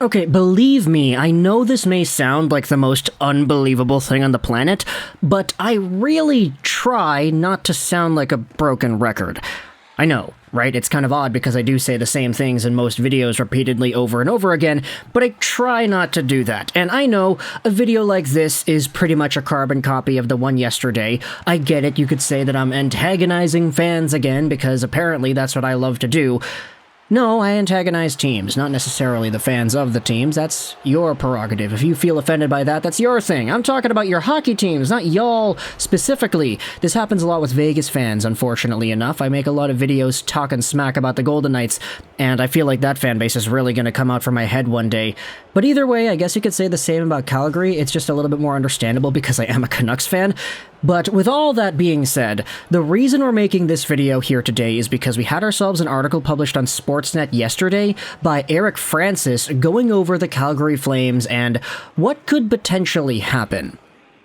Okay, believe me, I know this may sound like the most unbelievable thing on the planet, but I really try not to sound like a broken record. I know, right? It's kind of odd because I do say the same things in most videos repeatedly over and over again, but I try not to do that. And I know a video like this is pretty much a carbon copy of the one yesterday. I get it, you could say that I'm antagonizing fans again because apparently that's what I love to do. No, I antagonize teams, not necessarily the fans of the teams. That's your prerogative. If you feel offended by that, that's your thing. I'm talking about your hockey teams, not y'all specifically. This happens a lot with Vegas fans, unfortunately enough. I make a lot of videos talking smack about the Golden Knights, and I feel like that fan base is really going to come out from my head one day. But either way, I guess you could say the same about Calgary. It's just a little bit more understandable because I am a Canucks fan. But with all that being said, the reason we're making this video here today is because we had ourselves an article published on Sportsnet yesterday by Eric Francis going over the Calgary Flames and what could potentially happen.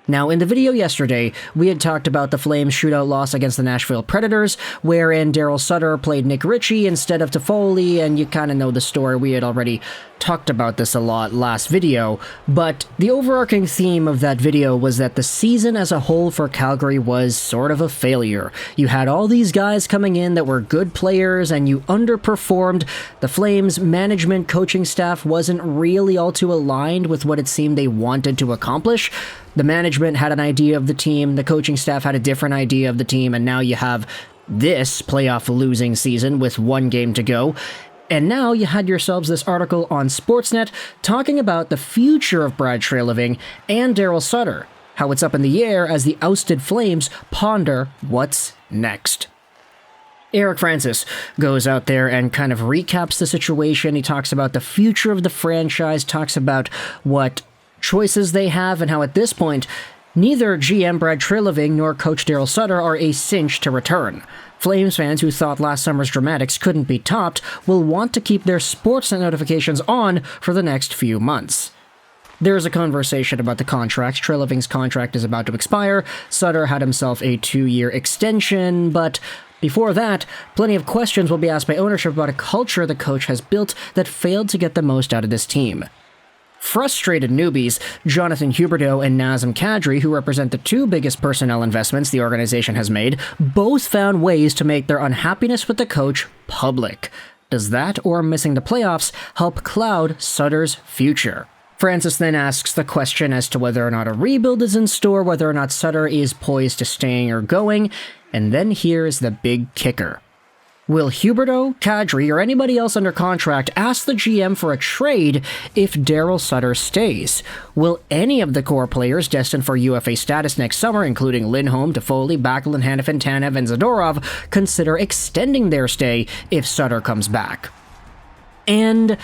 Now, in the video yesterday, we had talked about the Flames' shootout loss against the Nashville Predators, wherein Daryl Sutter played Nick Ritchie instead of Toffoli, and you kind of know the story. We had already talked about this a lot last video, but the overarching theme of that video was that the season as a whole for Calgary was sort of a failure. You had all these guys coming in that were good players, and you underperformed. The Flames' management coaching staff wasn't really all too aligned with what it seemed they wanted to accomplish. The management had an idea of the team, the coaching staff had a different idea of the team, and now you have this playoff losing season with one game to go. And now you had yourselves this article on Sportsnet talking about the future of Brad Treliving and Daryl Sutter, how it's up in the air as the ousted Flames ponder what's next. Eric Francis goes out there and kind of recaps the situation. He talks about the future of the franchise, talks about what choices they have, and how at this point, neither GM Brad Treliving nor coach Daryl Sutter are a cinch to return. Flames fans who thought last summer's dramatics couldn't be topped will want to keep their Sportsnet notifications on for the next few months. There's a conversation about the contracts. Treliving's contract is about to expire. Sutter had himself a 2-year extension, but before that, plenty of questions will be asked by ownership about a culture the coach has built that failed to get the most out of this team. Frustrated newbies, Jonathan Huberdeau and NAZEM KADRI, who represent the two biggest personnel investments the organization has made, both found ways to make their unhappiness with the coach public. Does that, or missing the playoffs, help cloud Sutter's future? Francis then asks the question as to whether or not a rebuild is in store, whether or not Sutter is poised to staying or going, and then here's the big kicker. Will Huberdeau, Kadri, or anybody else under contract ask the GM for a trade if Daryl Sutter stays? Will any of the core players destined for UFA status next summer, including Lindholm, Toffoli, Backlund, Hanifin, Tanev, and Zadorov, consider extending their stay if Sutter comes back? And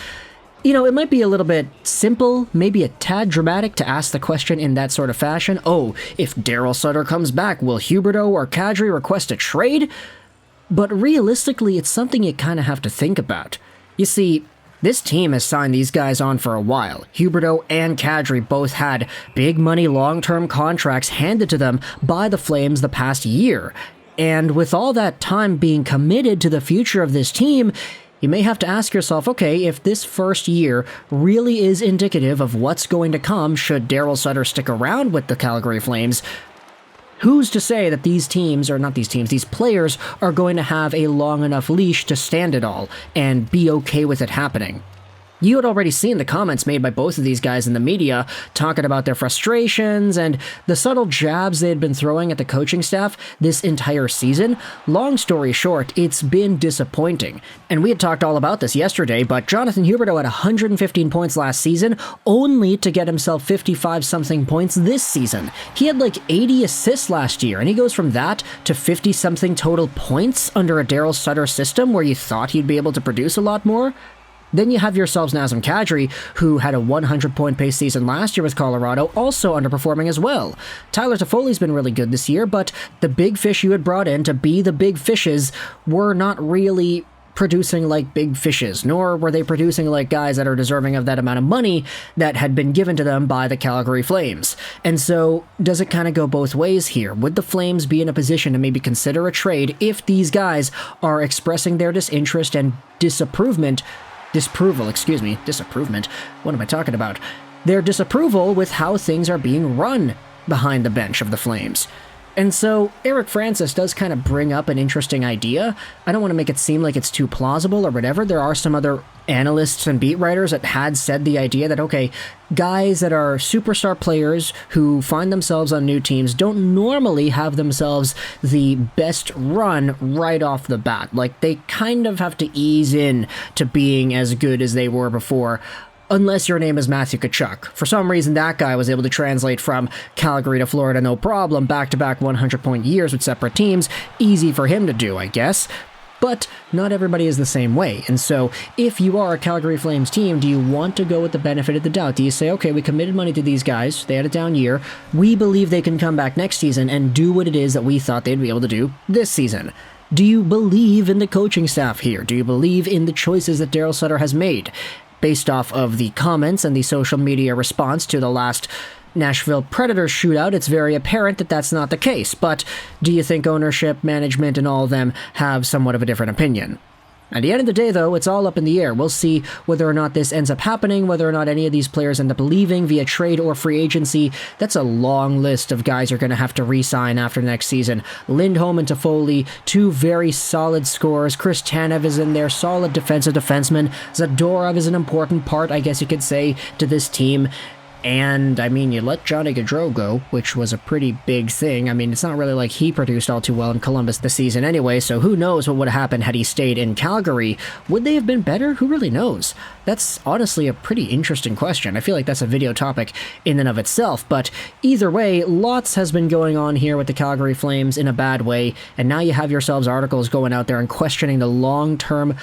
you know, it might be a little bit simple, maybe a tad dramatic to ask the question in that sort of fashion. Oh, if Daryl Sutter comes back, will Huberdeau or Kadri request a trade? But realistically, it's something you kind of have to think about. You see, this team has signed these guys on for a while. Huberdeau and Kadri both had big money long-term contracts handed to them by the Flames the past year. And with all that time being committed to the future of this team, you may have to ask yourself, okay, if this first year really is indicative of what's going to come should Daryl Sutter stick around with the Calgary Flames, who's to say that these players are going to have a long enough leash to stand it all and be okay with it happening? You had already seen the comments made by both of these guys in the media talking about their frustrations and the subtle jabs they had been throwing at the coaching staff this entire season. Long story short, it's been disappointing. And we had talked all about this yesterday, but Jonathan Huberdeau had 115 points last season, only to get himself 55-something points this season. He had like 80 assists last year, and he goes from that to 50-something total points under a Daryl Sutter system where you thought he'd be able to produce a lot more. Then you have yourselves NAZEM KADRI, who had a 100-point pace season last year with Colorado, also underperforming as well. Tyler Toffoli's been really good this year, but the big fish you had brought in to be the big fishes were not really producing like big fishes, nor were they producing like guys that are deserving of that amount of money that had been given to them by the Calgary Flames. And so, does it kind of go both ways here? Would the Flames be in a position to maybe consider a trade if these guys are expressing their disinterest and disapproval Disapprovement. What am I talking about? Their disapproval with how things are being run behind the bench of the Flames. And so Eric Francis does kind of bring up an interesting idea. I don't want to make it seem like it's too plausible or whatever. There are some other analysts and beat writers that had said the idea that, okay, guys that are superstar players who find themselves on new teams don't normally have themselves the best run right off the bat. Like, they kind of have to ease in to being as good as they were before. Unless your name is Matthew Tkachuk. For some reason, that guy was able to translate from Calgary to Florida, no problem, back-to-back 100-point years with separate teams. Easy for him to do, I guess. But not everybody is the same way. And so, if you are a Calgary Flames team, do you want to go with the benefit of the doubt? Do you say, okay, we committed money to these guys, they had a down year, we believe they can come back next season and do what it is that we thought they'd be able to do this season? Do you believe in the coaching staff here? Do you believe in the choices that Daryl Sutter has made? Based off of the comments and the social media response to the last Nashville Predators shootout, it's very apparent that that's not the case. But do you think ownership, management, and all of them have somewhat of a different opinion? At the end of the day, though, it's all up in the air. We'll see whether or not this ends up happening, whether or not any of these players end up leaving via trade or free agency. That's a long list of guys you're going to have to re-sign after next season. Lindholm and Toffoli, two very solid scorers. Chris Tanev is in there, solid defensive defenseman. Zadorov is an important part, I guess you could say, to this team. And, I mean, you let Johnny Gaudreau go, which was a pretty big thing. I mean, it's not really like he produced all too well in Columbus this season anyway, so who knows what would have happened had he stayed in Calgary. Would they have been better? Who really knows? That's honestly a pretty interesting question. I feel like that's a video topic in and of itself, but either way, lots has been going on here with the Calgary Flames in a bad way, and now you have yourselves articles going out there and questioning the long-term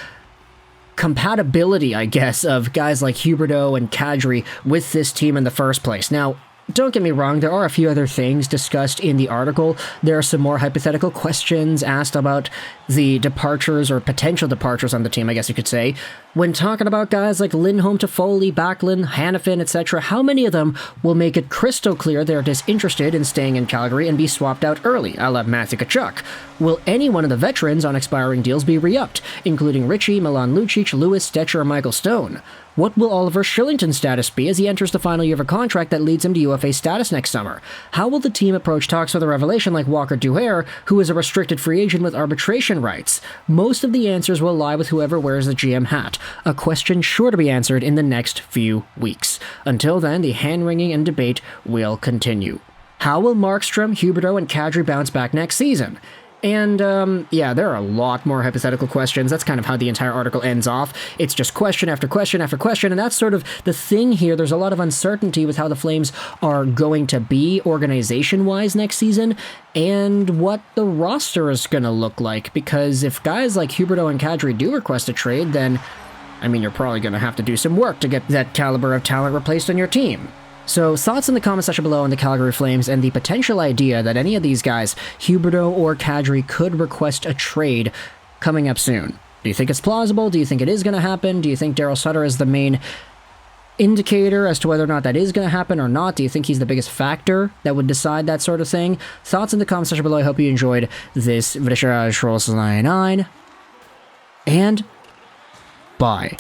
compatibility, I guess, of guys like Huberdeau and Kadri with this team in the first place. Now, don't get me wrong, there are a few other things discussed in the article. There are some more hypothetical questions asked about the departures or potential departures on the team, I guess you could say. When talking about guys like Lindholm, Toffoli, Backlund, Hanifin, etc., how many of them will make it crystal clear they're disinterested in staying in Calgary and be swapped out early, a la Matthew Tkachuk? Will any one of the veterans on expiring deals be re-upped, including Ritchie, Milan Lucic, Lewis, Stetcher, or Michael Stone? What will Oliver Shillington's status be as he enters the final year of a contract that leads him to UFA status next summer? How will the team approach talks with a revelation like Walker Duher, who is a restricted free agent with arbitration rights? Most of the answers will lie with whoever wears the GM hat, a question sure to be answered in the next few weeks. Until then, the hand-wringing and debate will continue. How will Markstrom, Huberdeau, and Kadri bounce back next season? And, yeah, there are a lot more hypothetical questions. That's kind of how the entire article ends off. It's just question after question after question, and that's sort of the thing here. There's a lot of uncertainty with how the Flames are going to be organization-wise next season, and what the roster is going to look like, because if guys like Huberdeau and Kadri do request a trade, then, I mean, you're probably going to have to do some work to get that caliber of talent replaced on your team. So, thoughts in the comment section below on the Calgary Flames and the potential idea that any of these guys, Huberdeau or Kadri, could request a trade coming up soon. Do you think it's plausible? Do you think it is going to happen? Do you think Daryl Sutter is the main indicator as to whether or not that is going to happen or not? Do you think he's the biggest factor that would decide that sort of thing? Thoughts in the comment section below. I hope you enjoyed this Juraj 9, and bye.